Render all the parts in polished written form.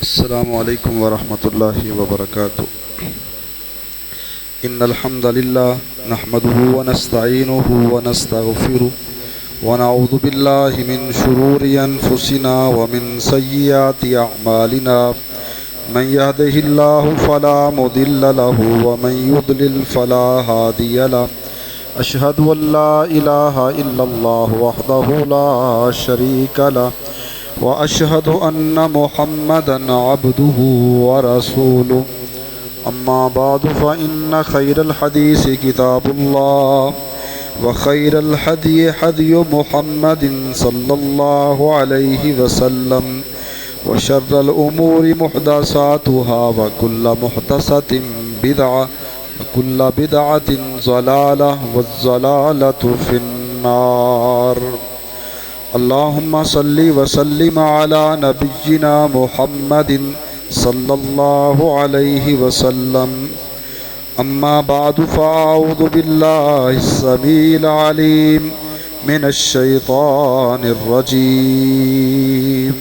السلام علیکم ورحمۃ اللہ وبرکاتہ ان الحمد للہ نحمده ونستعینه ونستغفره ونعوذ باللہ من شرور انفسنا ومن سیئات اعمالنا من يهده الله فلا مضل له ومن يضلل فلا هادي له اشهد ان لا اله الا الله وحده لا شريك له وأشهد أن محمدا عبده ورسوله أما بعد فإن خير الحديث كتاب الله وخير الهدي هدي محمد صلى الله عليه وسلم وشر الأمور محدثاتها وكل محدثة بدعة وكل بدعة ضلالة والضلالة في النار اللهم صل وسلم على نبينا محمد صلى الله عليه وسلم أما بعد فأعوذ بالله السميع العليم من الشيطان الرجيم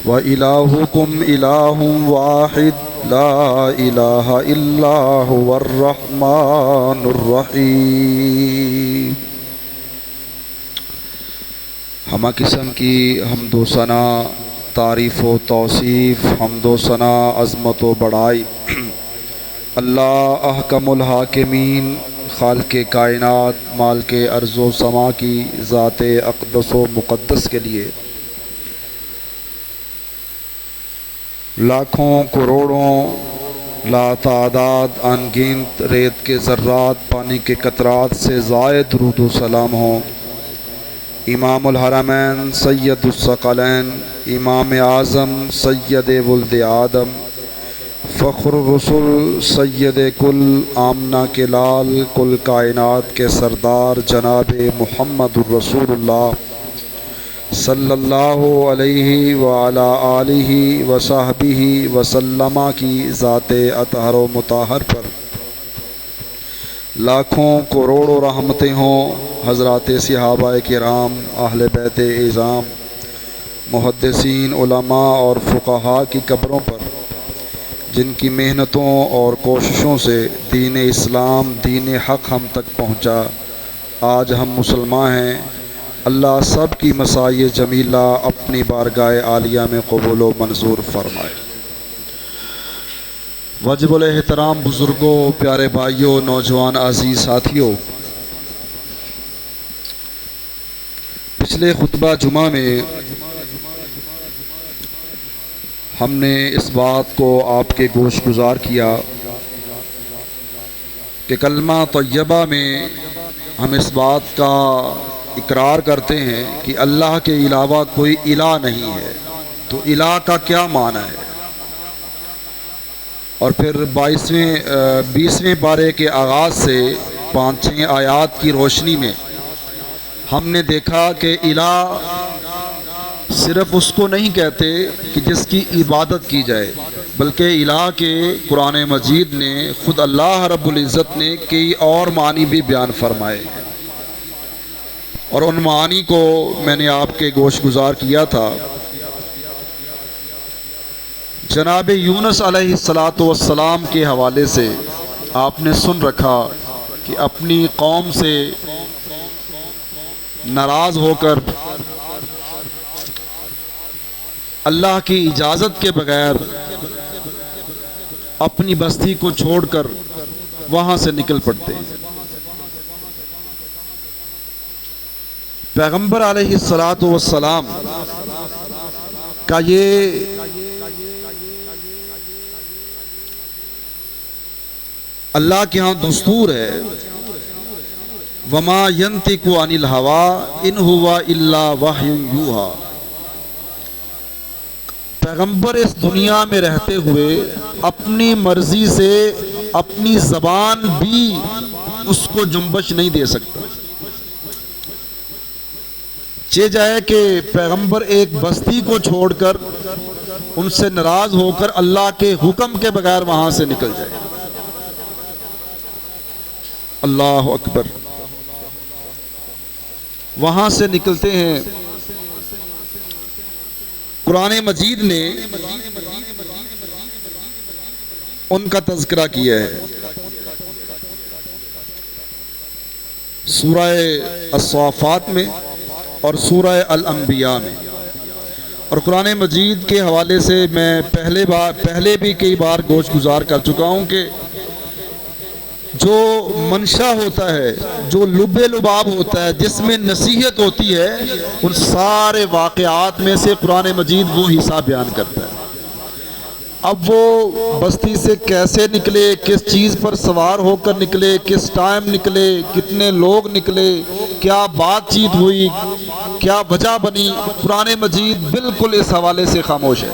وإلهكم إله واحد لا إله إلا هو الرحمن الرحيم ہمہ قسم کی حمد و ثنا، تعریف و توصیف، حمد و ثنا، عظمت و بڑائی اللہ احکم الحاکمین، خالق کائنات، مالک ارض و سما کی ذات اقدس و مقدس کے لیے لاکھوں کروڑوں لا تعداد ان گنت ریت کے ذرات، پانی کے قطرات سے زائد درود و سلام ہوں امام الحرمین سید الثقلین، امام اعظم سید ولد آدم، فخر الرسل، سید کل، آمنہ کے لال، کل کائنات کے سردار جناب محمد الرسول اللہ صلی اللہ علیہ وعلی آلہ وصحبہ وسلم کی ذات اطہر و مطہر پر لاکھوں کروڑوں رحمتیں ہوں۔ حضرات صحابہ کرام، اہل بیت اعظام، محدثین، علماء اور فقہاء کی قبروں پر جن کی محنتوں اور کوششوں سے دین اسلام، دین حق ہم تک پہنچا، آج ہم مسلمان ہیں۔ اللہ سب کی مساعی جمیلہ اپنی بارگاہ عالیہ میں قبول و منظور فرمائے۔ واجب الاحترام بزرگوں، پیارے بھائیوں، نوجوان عزیز ساتھیوں، پچھلے خطبہ جمعہ میں ہم نے اس بات کو آپ کے گوش گزار کیا کہ کلمہ طیبہ میں ہم اس بات کا اقرار کرتے ہیں کہ اللہ کے علاوہ کوئی الہ نہیں ہے۔ تو الہ کا کیا معنی ہے؟ اور پھر 20ویں پارے کے آغاز سے 5-6 آیات کی روشنی میں ہم نے دیکھا کہ الہ صرف اس کو نہیں کہتے کہ جس کی عبادت کی جائے، بلکہ الہ کے قرآن مجید نے خود اللہ رب العزت نے کئی اور معنی بھی بیان فرمائے، اور ان معانی کو میں نے آپ کے گوش گزار کیا تھا۔ جناب یونس علیہ السلام کے حوالے سے آپ نے سن رکھا کہ اپنی قوم سے ناراض ہو کر اللہ کی اجازت کے بغیر اپنی بستی کو چھوڑ کر وہاں سے نکل پڑتے ہیں۔ پیغمبر علیہ السلام کا یہ اللہ کے ہاں دستور ہے، وما ينطق عن الهوى ان هو الا وحی یوحی۔ پیغمبر اس دنیا میں رہتے ہوئے اپنی مرضی سے اپنی زبان بھی اس کو جنبش نہیں دے سکتا۔ چہ جائے کہ پیغمبر ایک بستی کو چھوڑ کر ان سے ناراض ہو کر اللہ کے حکم کے بغیر وہاں سے نکل جائے۔ اللہ اکبر۔ وہاں سے نکلتے ہیں، قرآن مجید نے ان کا تذکرہ کیا ہے سورہ الصافات میں اور سورہ الانبیاء میں. اور قرآن مجید کے حوالے سے میں پہلے بھی کئی بار گوش گزار کر چکا ہوں کہ جو منشا ہوتا ہے، جو لب لباب ہوتا ہے، جس میں نصیحت ہوتی ہے، ان سارے واقعات میں سے قرآن مجید وہ حصہ بیان کرتا ہے. اب وہ بستی سے کیسے نکلے، کس چیز پر سوار ہو کر نکلے، کس ٹائم نکلے، کتنے لوگ نکلے، کیا بات چیت ہوئی، کیا وجہ بنی، قرآن مجید بالکل اس حوالے سے خاموش ہے.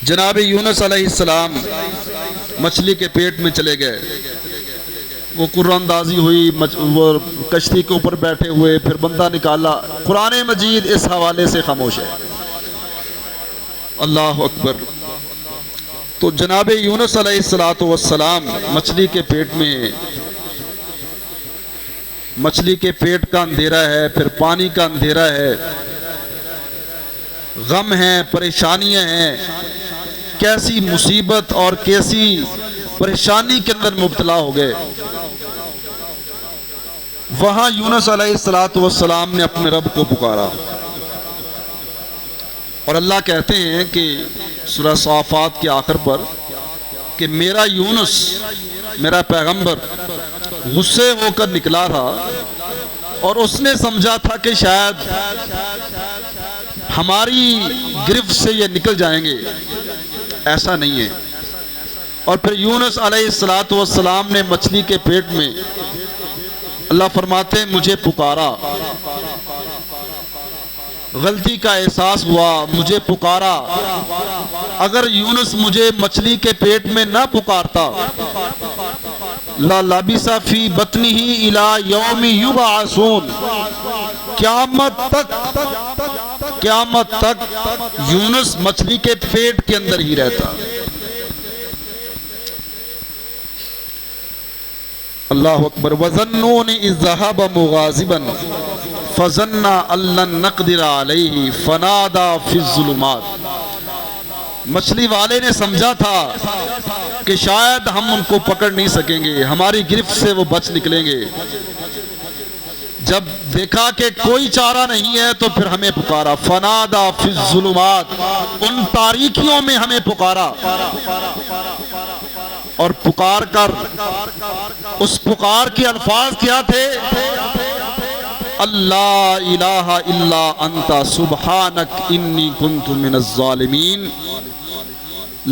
جناب یونس علیہ السلام مچھلی کے پیٹ میں چلے گئے، وہ قرآن اندازی ہوئی، وہ کشتی کے اوپر بیٹھے ہوئے، پھر بندہ نکالا. قرآن مجید اس حوالے سے خاموش ہے. اللہ اکبر. تو جناب یونس علیہ السلام مچھلی کے پیٹ میں، مچھلی کے پیٹ کا اندھیرا ہے، پھر پانی کا اندھیرا ہے، غم ہیں، پریشانیاں ہیں، کیسی مصیبت اور کیسی پریشانی کے اندر مبتلا ہو گئے. وہاں یونس علیہ السلام نے اپنے رب کو پکارا، اور اللہ کہتے ہیں کہ سورہ صافات کے آخر پر کہ میرا یونس، میرا پیغمبر غصے ہو کر نکلا تھا، اور اس نے سمجھا تھا کہ شاید ہماری گرفت سے یہ نکل جائیں گے. ایسا نہیں ہے. اور پھر یونس علیہ السلام نے مچھلی کے پیٹ میں، اللہ فرماتے ہیں مجھے پکارا، غلطی کا احساس ہوا، مجھے پکارا. اگر یونس مجھے مچھلی کے پیٹ میں نہ پکارتا، لا لبث فی بطنہ الی یوم یبعثون، قیامت تک یونس مچھلی کے پیٹ کے اندر ہی رہتا. اللہ اکبر. وَظَنُّونِ اِذْ ذَهَبَ مُغَاضِبًا فَظَنَّ أَن لَّن نَّقْدِرَ عَلَيْهِ فَنَادَىٰ فِي الظُّلُمَاتِ. مچھلی والے نے سمجھا تھا کہ شاید ہم ان کو پکڑ نہیں سکیں گے، ہماری گرفت سے وہ بچ نکلیں گے. جب دیکھا کہ کوئی چارہ نہیں ہے تو پھر ہمیں پکارا. فَنَادَىٰ فِي الظُّلُمَاتِ، ان تاریکیوں میں ہمیں پکارا. اور پکار کر، اس پکار کے الفاظ کیا تھے؟ اللہ الہ الا انت سبحانک انی کنت من الظالمین.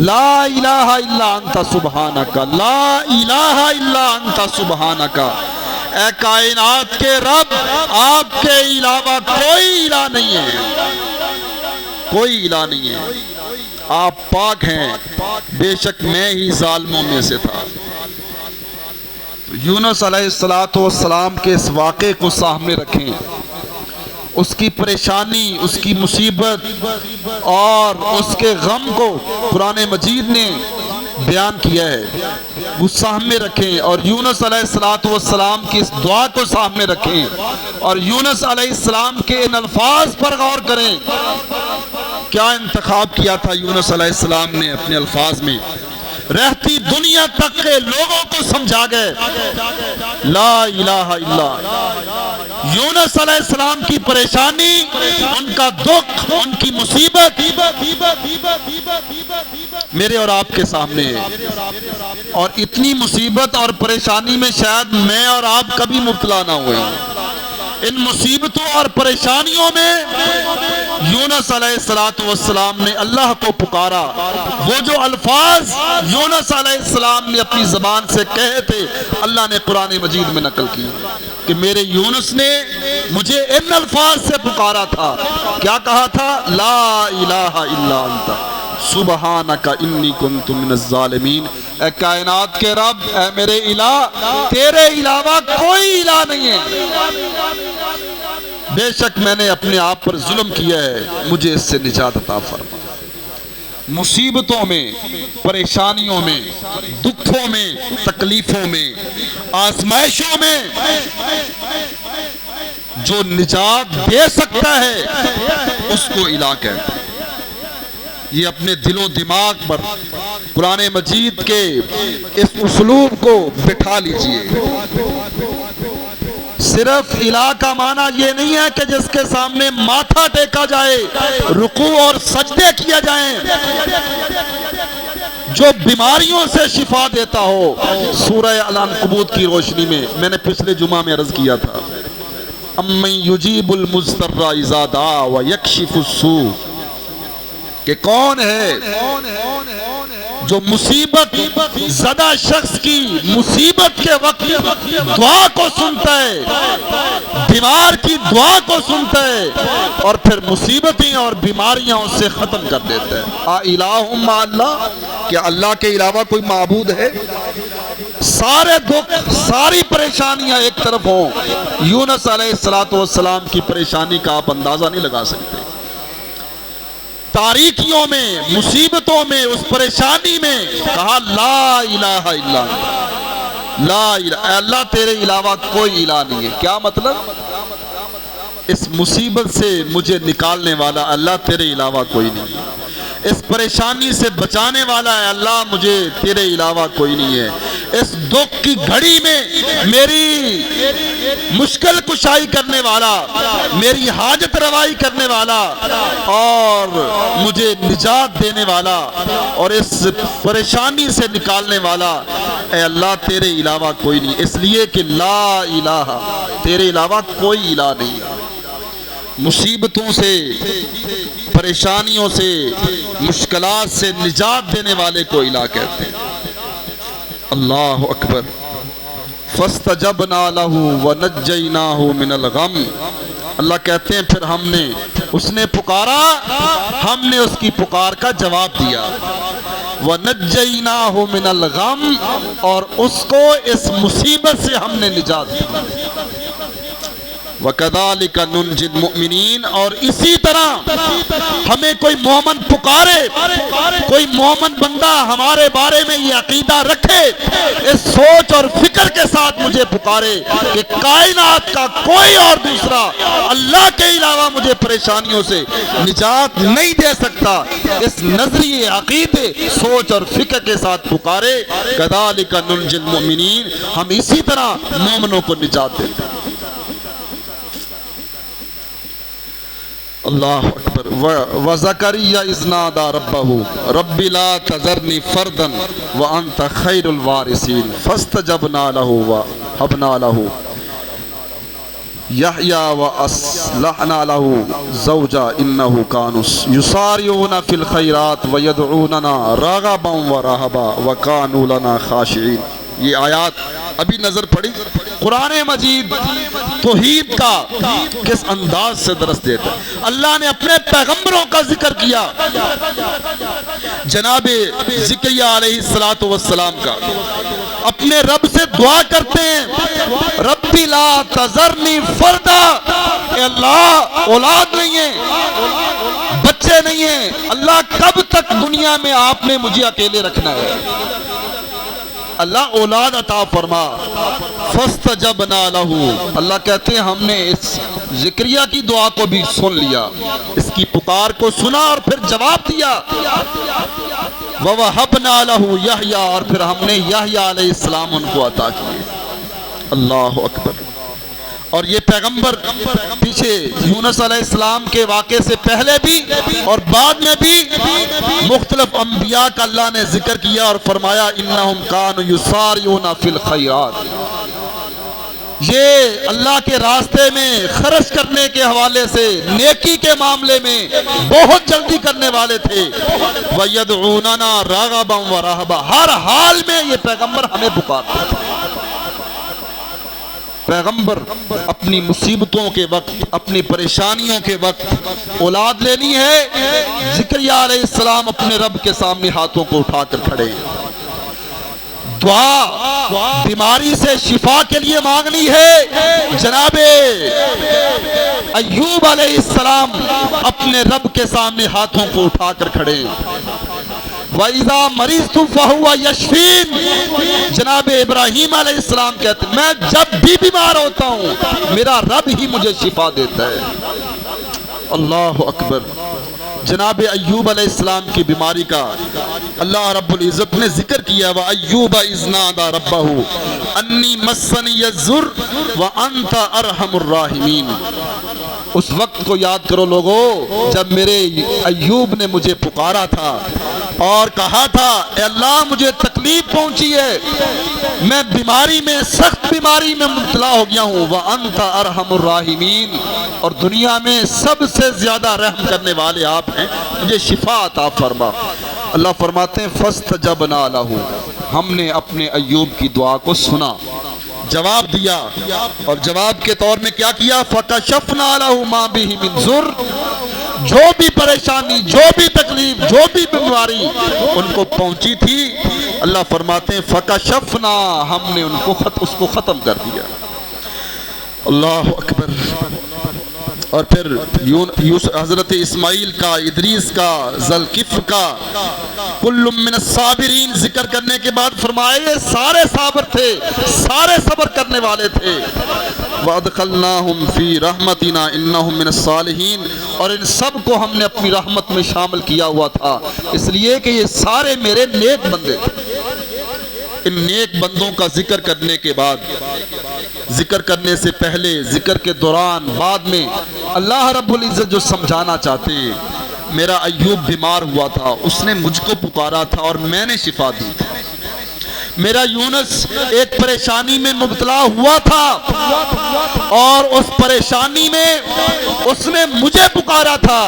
لا الہ الا انت سبحانک، لا الہ الا انت سبحانک. اے کائنات کے رب، آپ کے علاوہ کوئی الہ نہیں ہے، کوئی الہ نہیں ہے. آپ پاک ہیں، بے شک میں ہی ظالموں میں سے تھا. یونس علیہ السلام کے اس واقعے کو سامنے رکھیں، اس کی پریشانی، اس کی مصیبت اور اس کے غم کو قرآن مجید نے بیان کیا ہے، وہ سامنے رکھیں. اور یونس علیہ السلام کی اس دعا کو سامنے رکھیں، اور یونس علیہ السلام کے ان الفاظ پر غور کریں. کیا انتخاب کیا تھا یونس علیہ السلام نے اپنے الفاظ میں؟ رہتی دنیا تک کے لوگوں کو سمجھا گئے لا الہ الا. یونس علیہ السلام کی پریشانی، ان کا دکھ، ان کی مصیبت میرے اور آپ کے سامنے ہے. اور اتنی مصیبت اور پریشانی میں شاید میں اور آپ کبھی مبتلا نہ ہوئے. ان مصیبتوں اور پریشانیوں میں یونس علیہ السلام نے اللہ کو پکارا. وہ جو الفاظ یونس علیہ السلام نے اپنی زبان سے کہے تھے، اللہ نے قرآن مجید میں نقل کی کہ میرے یونس نے مجھے ان الفاظ سے پکارا تھا. کیا کہا تھا؟ لا الہ الا انت سبحانک انی کنت من الظالمین. اے کائنات کے رب، اے میرے الہ، تیرے علاوہ کوئی الہ نہیں ہے، بے شک میں نے اپنے آپ پر ظلم کیا ہے، مجھے اس سے نجات عطا فرما. مصیبتوں میں، پریشانیوں میں، دکھوں میں، تکلیفوں میں، آزمائشوں میں جو نجات دے سکتا ہے اس کو الہ کہتے ہیں۔ یہ اپنے دل و دماغ پر قرآن مجید کے اس اسلوب کو بٹھا لیجئے۔ صرف الہ کا معنی یہ نہیں ہے کہ جس کے سامنے ماتھا ٹیکا جائے، رکوع اور سجدے کیا جائیں، جو بیماریوں سے شفا دیتا ہو۔ سورہ العنکبوت کی روشنی میں نے پچھلے جمعہ میں عرض کیا تھا، امن یجیب المضطر اذا دعا ویکشف السوء، کہ کون ہے جو مصیبت زدہ شخص کی مصیبت کے وقت دعا کو سنتا ہے، بیمار کی دعا کو سنتا ہے اور پھر مصیبتیں اور بیماریاں اس سے ختم کر دیتا ہے۔ الہ مع اللہ، کیا اللہ کے علاوہ کوئی معبود ہے؟ سارے دکھ ساری پریشانیاں ایک طرف ہوں، یونس علیہ السلام کی پریشانی کا آپ اندازہ نہیں لگا سکتے۔ تاریکیوں میں، مصیبتوں میں، اس پریشانی میں کہا لا الہ الا اللہ، لا الہ، اے اللہ تیرے علاوہ کوئی الہ نہیں ہے۔ کیا مطلب؟ اس مصیبت سے مجھے نکالنے والا اللہ تیرے علاوہ کوئی نہیں ہے، اس پریشانی سے بچانے والا ہے اللہ مجھے تیرے علاوہ کوئی نہیں ہے، اس دکھ کی گھڑی میں میری مشکل کشائی کرنے والا، میری حاجت روائی کرنے والا اور مجھے نجات دینے والا اور اس پریشانی سے نکالنے والا اے اللہ تیرے علاوہ کوئی نہیں، اس لیے کہ لا الہ، تیرے علاوہ کوئی الہ نہیں۔ مصیبتوں سے، پریشانیوں سے، مشکلات سے نجات دینے والے کو الہ کہتے ہیں۔ اللہ اکبر۔ فاستجبنا له ونجيناه من الغم، اللہ کہتے ہیں پھر ہم نے، اس نے پکارا، ہم نے اس کی پکار کا جواب دیا، ونجيناه من الغم، اور اس کو اس مصیبت سے ہم نے نجات دی۔ وَكَذَلِكَ نُنْجِي الْمُؤْمِنِينَ، اور اسی طرح ہمیں کوئی مومن پکارے، کوئی مومن بندہ ہمارے بارے میں یہ عقیدہ رکھے، اس سوچ اور فکر کے ساتھ مجھے پکارے کہ کائنات کا کوئی اور دوسرا اللہ کے علاوہ مجھے پریشانیوں سے نجات نہیں دے سکتا، اس نظریے، عقیدے، سوچ اور فکر کے ساتھ پکارے، كَذَلِكَ نُنْجِي الْمُؤْمِنِينَ، ہم اسی طرح مومنوں کو نجات دیتے ہیں۔ اللہ اکبر۔ وَزَكَرِيَّا إِذْ نَادَى رَبَّهُ رَبِّ لَا تَذَرْنِي فَرْدًا وَأَنْتَ خَيْرُ الْوَارِثِينَ فَاسْتَجَبْنَا لَهُ وَوَهَبْنَا لَهُ يَحْيَىٰ وَأَصْلَحْنَا لَهُ زَوْجَهُ إِنَّهُمْ كَانُوا يُسَارِعُونَ فِي الْخَيْرَاتِ وَيَدْعُونَنَا رَغَبًا وَرَهَبًا وَكَانُوا لَنَا خَاشِعِينَ۔ یہ آیات ابھی نظر پڑی، قرآن مجید توحید کا کس انداز سے درس دیتا ہے۔ اللہ نے اپنے پیغمبروں کا ذکر کیا، جناب زکریا علیہ السلام کا، اپنے رب سے دعا کرتے ہیں، رب لا تذرنی فردا، اے اللہ اولاد نہیں ہے، بچے نہیں ہیں، اللہ کب تک دنیا میں آپ نے مجھے اکیلے رکھنا ہے، اللہ اولاد عطا فرما۔ فاستجبنا له، اللہ کہتے ہیں ہم نے اس زکریا کی دعا کو بھی سن لیا، اس کی پکار کو سنا اور پھر جواب دیا۔ وَوَهَبْنَا لَهُ يَحْيَىٰ، اور پھر ہم نے یحییٰ علیہ السلام ان کو عطا کیے۔ اللہ اکبر۔ اور یہ پیغمبر پیچھے یونس علیہ السلام کے واقعے سے پہلے بھی اور بعد میں بھی مختلف انبیاء کا اللہ نے ذکر کیا اور فرمایا انہم کانوا یسارعون فی الخیرات، یہ اللہ کے راستے میں خرچ کرنے کے حوالے سے، نیکی کے معاملے میں بہت جلدی کرنے والے تھے۔ وَيَدْعُونَنَا رَغَبًا وَرَهَبًا، ہر حال میں یہ پیغمبر ہمیں پکارتے تھے۔ پیغمبر اپنی مصیبتوں کے وقت، اپنی پریشانیوں کے وقت اولاد لینی ہے، زکریا علیہ السلام اپنے رب کے سامنے ہاتھوں کو اٹھا کر کھڑے ہیں، دعا بیماری سے شفا کے لیے مانگنی ہے۔ جناب ایوب علیہ السلام اپنے رب کے سامنے ہاتھوں کو اٹھا کر کھڑے ہیں، وَإِذَا مَرِضْتُ فَهُوَ يَشْفِينِ۔ جناب ابراہیم علیہ السلام کہتے ہیں میں جب بھی بیمار ہوتا ہوں میرا رب ہی مجھے شفا دیتا ہے۔ اللہ اکبر۔ جناب ایوب علیہ السلام کی بیماری کا اللہ رب العزت نے ذکر کیا، وَأَيُّوبَ إِذْ نَادَى رَبَّهُ أَنِّي مَسَّنِيَ الضُّرُّ وَأَنْتَ أَرْحَمُ الرَّاحِمِينَ۔ اس وقت کو یاد کرو لوگو جب میرے ایوب نے مجھے پکارا تھا اور کہا تھا اے اللہ مجھے تکلیف پہنچی ہے، میں بیماری میں سخت بیماری میں مبتلا ہو گیا ہوں، وَأَنْتَ أَرْحَمُ الرَّاحِمِينَ، اور دنیا میں سب سے زیادہ رحم کرنے والے آپ ہیں، مجھے شفا عطا فرما۔ اللہ فرماتے ہیں فَاسْتَجَبْنَا لَهُ، ہم نے اپنے ایوب کی دعا کو سنا، جواب دیا، اور جواب کے طور میں کیا کیا؟ فَكَشَفْنَا لَهُ مَا بِهِ مِنْ ضُرٍّ، جو بھی پریشانی، جو بھی تکلیف، جو بھی بیماری ان کو پہنچی تھی، اللہ فرماتے ہیں فَكَشَفْنَا، ہم نے اس کو ختم کر دیا۔ اللہ اکبر۔ اور پھر حضرت اسماعیل کا، ادریس کا، ذوالکفل کا، کل من الصابرین ذکر کرنے کے بعد فرمایا یہ سارے صابر تھے، سارے صبر کرنے والے تھے۔ وَأَدْخَلْنَاهُمْ فِي رَحْمَتِنَا إِنَّهُمْ مِنَ الصَّالِحِينَ، اور ان سب کو ہم نے اپنی رحمت میں شامل کیا ہوا تھا، اس لیے کہ یہ سارے میرے نیک بندے تھے۔ ان نیک بندوں کا ذکر کرنے کے بعد، ذکر کرنے سے پہلے، ذکر کے دوران، بعد میں اللہ رب العزت جو سمجھانا چاہتے ہیں، میرا ایوب بیمار ہوا تھا، اس نے مجھ کو پکارا تھا اور میں نے شفا دی تھی۔ میرا یونس ایک پریشانی میں مبتلا ہوا تھا اور اس پریشانی میں اس نے مجھے پکارا تھا،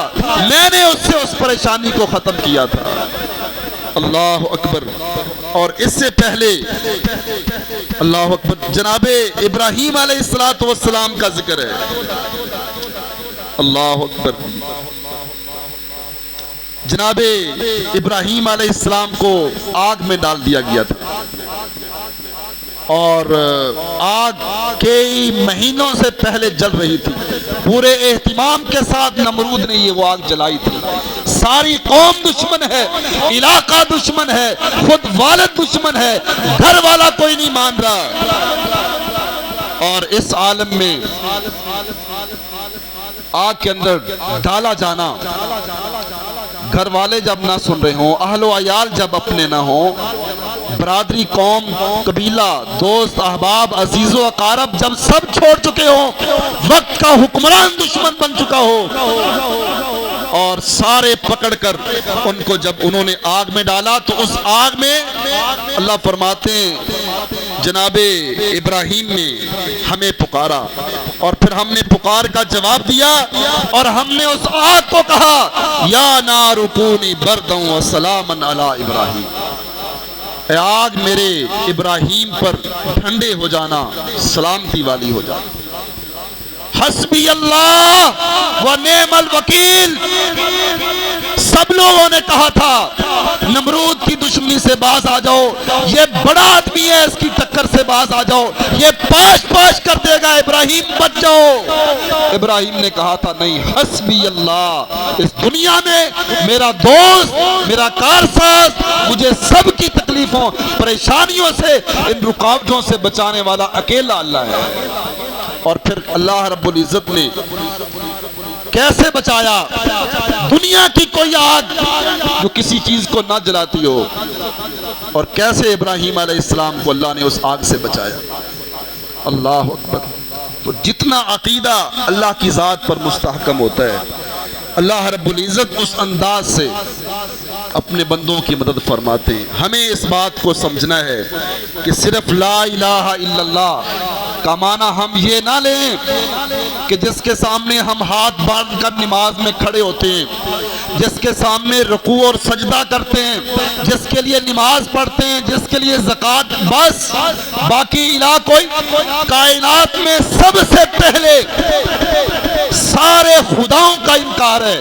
میں نے اس سے اس پریشانی کو ختم کیا تھا۔ اللہ اکبر۔ اور اس سے پہلے اللہ اکبر جناب ابراہیم علیہ السلام کا ذکر ہے۔ اللہ اکبر۔ جناب ابراہیم علیہ السلام کو آگ میں ڈال دیا گیا تھا، اور آگ کئی مہینوں سے پہلے جل رہی تھی، پورے اہتمام کے ساتھ نمرود نے وہ آگ جلائی تھی۔ ساری قوم دشمن ہے، علاقہ دشمن ہے، خود والد دشمن ہے، گھر والا کوئی نہیں مان رہا، اور اس عالم میں آگ کے اندر ڈالا جانا، گھر والے جب نہ سن رہے ہوں، اہل و عیال جب اپنے نہ ہوں، برادری، قوم، قبیلہ، دوست، احباب، عزیز و اقارب جب سب چھوڑ چکے ہوں، وقت کا حکمران دشمن بن چکا ہو، اور سارے پکڑ کر ان کو جب انہوں نے آگ میں ڈالا، تو اس آگ میں اللہ فرماتے ہیں جناب ابراہیم نے ہمیں پکارا، اور پھر ہم نے پکار کا جواب دیا، اور ہم نے اس آگ کو کہا یا نار کونی بردا وسلاما علی ابراہیم، اے آگ میرے ابراہیم پر ٹھنڈے ہو جانا، سلامتی والی ہو جانا۔ حسبی اللہ و نعم الوکیل، سب لوگوں نے کہا تھا نمرود کی دشمنی سے باز آ جاؤ، یہ بڑا آدمی ہے، اس کی ٹکر سے باز آ جاؤ، یہ پاش پاش کر دے گا، ابراہیم بچ جاؤ۔ ابراہیم نے کہا تھا نہیں، حسبی اللہ، اس دنیا میں میرا دوست، میرا کارساز، مجھے سب کی تکلیفوں، پریشانیوں سے، ان رکاوٹوں سے بچانے والا اکیلا اللہ ہے۔ اور پھر اللہ رب العزت نے کیسے بچایا؟ دنیا کی کوئی آگ جو کسی چیز کو نہ جلاتی ہو، اور کیسے ابراہیم علیہ السلام کو اللہ نے اس آگ سے بچایا۔ اللہ اکبر۔ تو جتنا عقیدہ اللہ کی ذات پر مستحکم ہوتا ہے، اللہ رب العزت اس انداز سے اپنے بندوں کی مدد فرماتے ہیں۔ ہمیں اس بات کو سمجھنا ہے کہ صرف لا الہ الا اللہ کا معنی ہم یہ نہ لیں کہ جس کے سامنے ہم ہاتھ باندھ کر نماز میں کھڑے ہوتے ہیں، جس کے سامنے رکوع اور سجدہ کرتے ہیں، جس کے لیے نماز پڑھتے ہیں، جس کے لیے زکوٰۃ، بس باقی الہ کوئی، کائنات میں سب سے پہلے سارے خداؤں کا انکار ہے،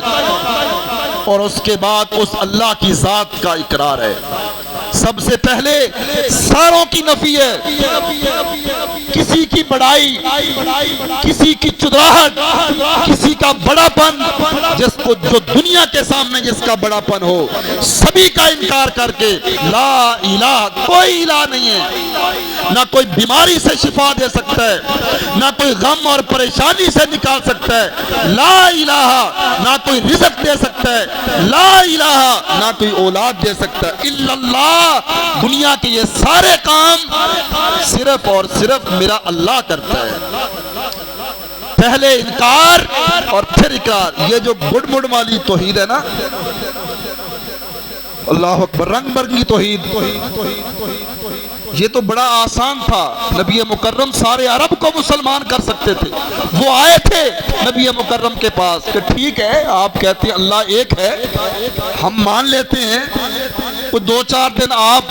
اور اس کے بعد اس اللہ کی ذات کا اقرار ہے۔ سب سے پہلے ساروں کی نفی ہے، کسی کی بڑائی، کسی کی چدراہٹ، کسی کا بڑا پن، جس کو جو دنیا کے سامنے جس کا بڑا پن ہو، سبھی کا انکار کر کے لا الہ، کوئی الہ نہیں ہے، نہ کوئی بیماری سے شفا دے سکتا ہے، نہ کوئی غم اور پریشانی سے نکال سکتا ہے، لا الہ، نہ کوئی رزق دے سکتا ہے، لا الہ، نہ کوئی اولاد دے سکتا ہے، الا اللہ، دنیا کے یہ سارے کام صرف اور صرف میرا اللہ کرتا ہے۔ پہلے انکار اور پھر اقرار، یہ جو گڑ مڑ والی توحید ہے نا، اللہ اکبر، رنگ برنگی توحید، یہ تو بڑا آسان تھا، نبی مکرم سارے عرب کو مسلمان کر سکتے تھے۔ وہ آئے تھے نبی مکرم کے پاس کہ ٹھیک ہے آپ کہتے ہیں اللہ ایک ہے، ہم مان لیتے ہیں، تو 2-4 دن آپ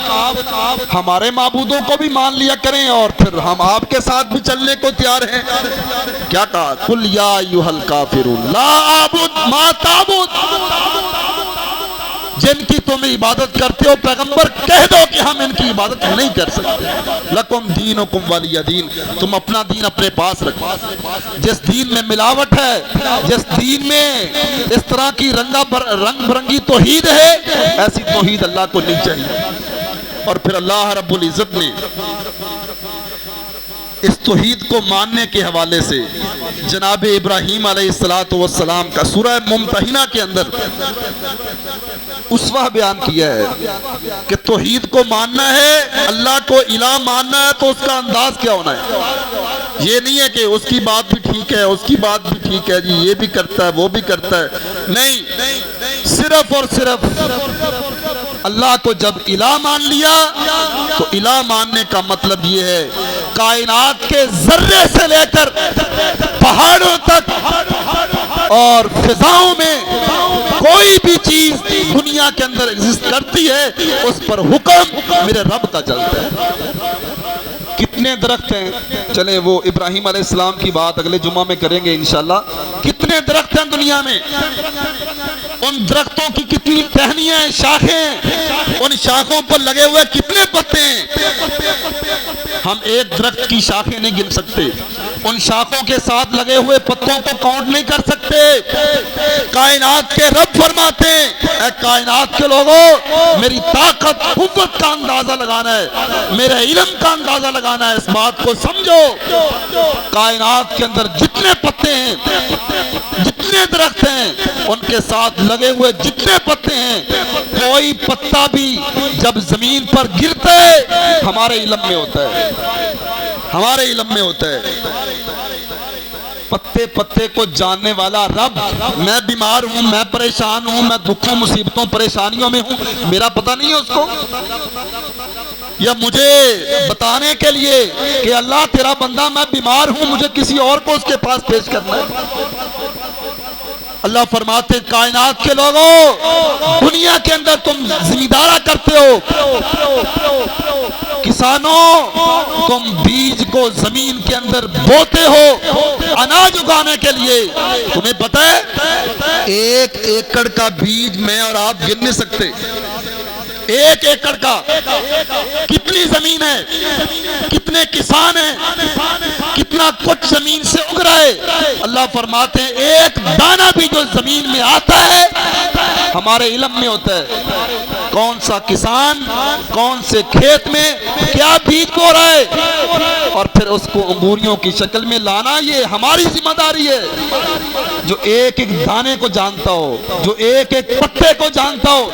ہمارے معبودوں کو بھی مان لیا کریں اور پھر ہم آپ کے ساتھ بھی چلنے کو تیار ہیں۔ کیا کہا؟ قل یا ایھا الکافرون لا اعبد ما تعبد، جن کی تم عبادت کرتے ہو پیغمبر کہہ دو کہ ہم ان کی عبادت نہیں کر سکتے، لکم دینکم ولی دین، تم اپنا دین اپنے پاس رکھو۔ جس دین میں ملاوٹ ہے، جس دین میں اس طرح کی رنگ برنگی توحید ہے، ایسی توحید اللہ کو نہیں چاہیے۔ اور پھر اللہ رب العزت نے اس توحید کو ماننے کے حوالے سے جناب ابراہیم علیہ السلام کا سورہ ممتحنہ کے اندر اسوہ بیان کیا ہے کہ توحید کو ماننا ہے، اللہ کو الہ ماننا ہے تو اس کا انداز کیا ہونا ہے۔ یہ نہیں ہے کہ اس کی بات بھی ٹھیک ہے، اس کی بات بھی ٹھیک ہے، جی یہ بھی کرتا ہے وہ بھی کرتا ہے، نہیں، صرف اور صرف اللہ کو جب الہ مان لیا تو الہ ماننے کا مطلب یہ ہے کائنات کے ذرے سے لے کر پہاڑوں تک اور فضاؤں میں کوئی بھی چیز دنیا کے اندر ایگزسٹ کرتی ہے، اس پر حکم میرے رب کا چلتا ہے۔ کتنے درخت ہیں، چلیں وہ ابراہیم علیہ السلام کی بات اگلے جمعہ میں کریں گے انشاءاللہ۔ کتنے درخت ہیں دنیا میں، ان درختوں کی کتنی ٹہنیاں ہیں، شاخیں، ان شاخوں پر لگے ہوئے کتنے پتے ہیں، ہم ایک درخت کی شاخیں نہیں گن سکتے، ان شاخوں کے ساتھ لگے ہوئے پتوں کو کاؤنٹ نہیں کر سکتے۔ کائنات کے رب فرماتے ہیں اے کائنات کے لوگوں، میری طاقت قوت کا اندازہ لگانا ہے، میرے علم کا اندازہ لگانا ہے، اس بات کو سمجھو کائنات کے اندر جتنے پتے ہیں، جتنے درخت ہیں، ان کے ساتھ لگے ہوئے جتنے پتے ہیں، کوئی پتا بھی جب زمین پر گرتا ہے ہمارے علم میں ہوتا ہے، ہمارے علم میں ہوتا ہے۔ پتے پتے کو جاننے والا رب، میں بیمار ہوں، میں پریشان ہوں، میں دکھوں مصیبتوں پریشانیوں میں ہوں، میرا پتہ نہیں ہے اس کو، یا مجھے بتانے کے لیے کہ اللہ تیرا بندہ میں بیمار ہوں، مجھے کسی اور کو اس کے پاس پیش کرنا ہے۔ اللہ فرماتے کائنات کے لوگوں، دنیا کے اندر تم زمیندارا کرتے ہو، کسانوں تم بیج کو زمین کے اندر بوتے ہو اناج اگانے کے لیے، تمہیں پتہ ہے 1 ایکڑ کا بیج میں اور آپ گن نہیں سکتے، 1 ایکڑ کا کتنی زمین ہے، کتنے کسان ہیں، کتنا کچھ زمین سے اگ رہا ہے۔ اللہ فرماتے ہیں ایک دانہ بھی جو زمین میں آتا ہے ہمارے علم میں ہوتا ہے، کون سا کسان کون سے کھیت میں کیا بیج بو رہا ہے، اور پھر اس کو انگوریوں کی شکل میں لانا یہ ہماری ذمہ داری ہے۔ جو ایک ایک دانے کو جانتا ہو، جو ایک ایک پتے کو جانتا ہو،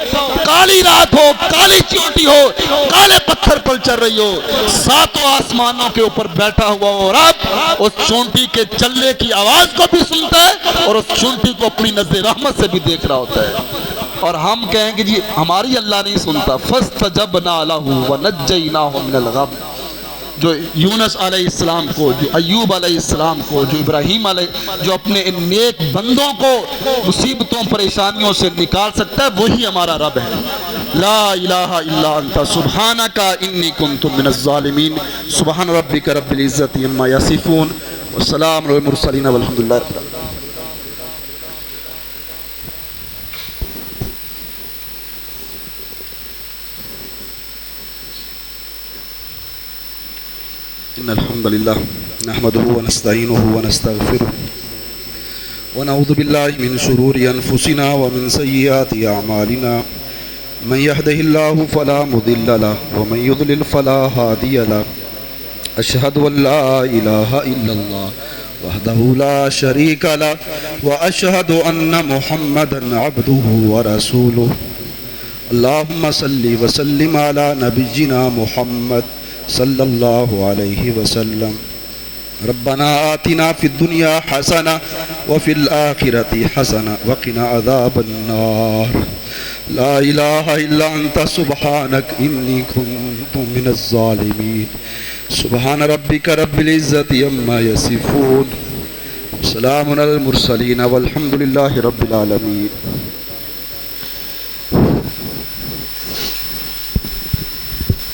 کالی رات ہو، کالی چونٹی ہو، کالے پتھر پر چل رہی ہو، 7 آسمانوں کے اوپر بیٹھا ہوا ہو رب، اس چونٹی کے چلنے کی آواز کو بھی سنتا ہے اور اس چونٹی کو اپنی نظر رحمت سے بھی دیکھ رہا ہوتا ہے۔ اور ہم کہیں کہ جی ہماری اللہ نہیں سنتا، فَاسْتَجَبْنَا لَهُ وَنَجَّيْنَاهُ مِنَ الْغَمِّ، جو یونس علیہ السلام کو، جو ایوب علیہ السلام کو، جو ابراہیم علیہ، جو اپنے ان نیک بندوں کو مصیبتوں پریشانیوں سے نکال سکتا ہے، وہی ہمارا رب ہے۔ لا الہ الا انت سبحانک انی کنت من الظالمین۔ سبحان ربک رب العزت عما یصفون والسلام علی المرسلین والحمد للہ رب العالمین۔ إن الحمد لله نحمده ونستعينه ونستغفره ونعوذ بالله من شرور أنفسنا ومن سيئات أعمالنا من يهده الله فلا مضل له ومن يضلل فلا هادي له أشهد أن لا إله إلا الله وحده لا شريك له وأشهد أن محمدا عبده ورسوله اللهم صل وسلم على نبينا محمد صلى الله عليه وسلم ربنا آتنا في الدنيا حسنة وفي الآخرة حسنة وقنا عذاب النار لا إله إلا أنت سبحانك إني كنت من الظالمين سبحان ربك رب العزة عما يصفون سلام على المرسلين والحمد لله رب العالمين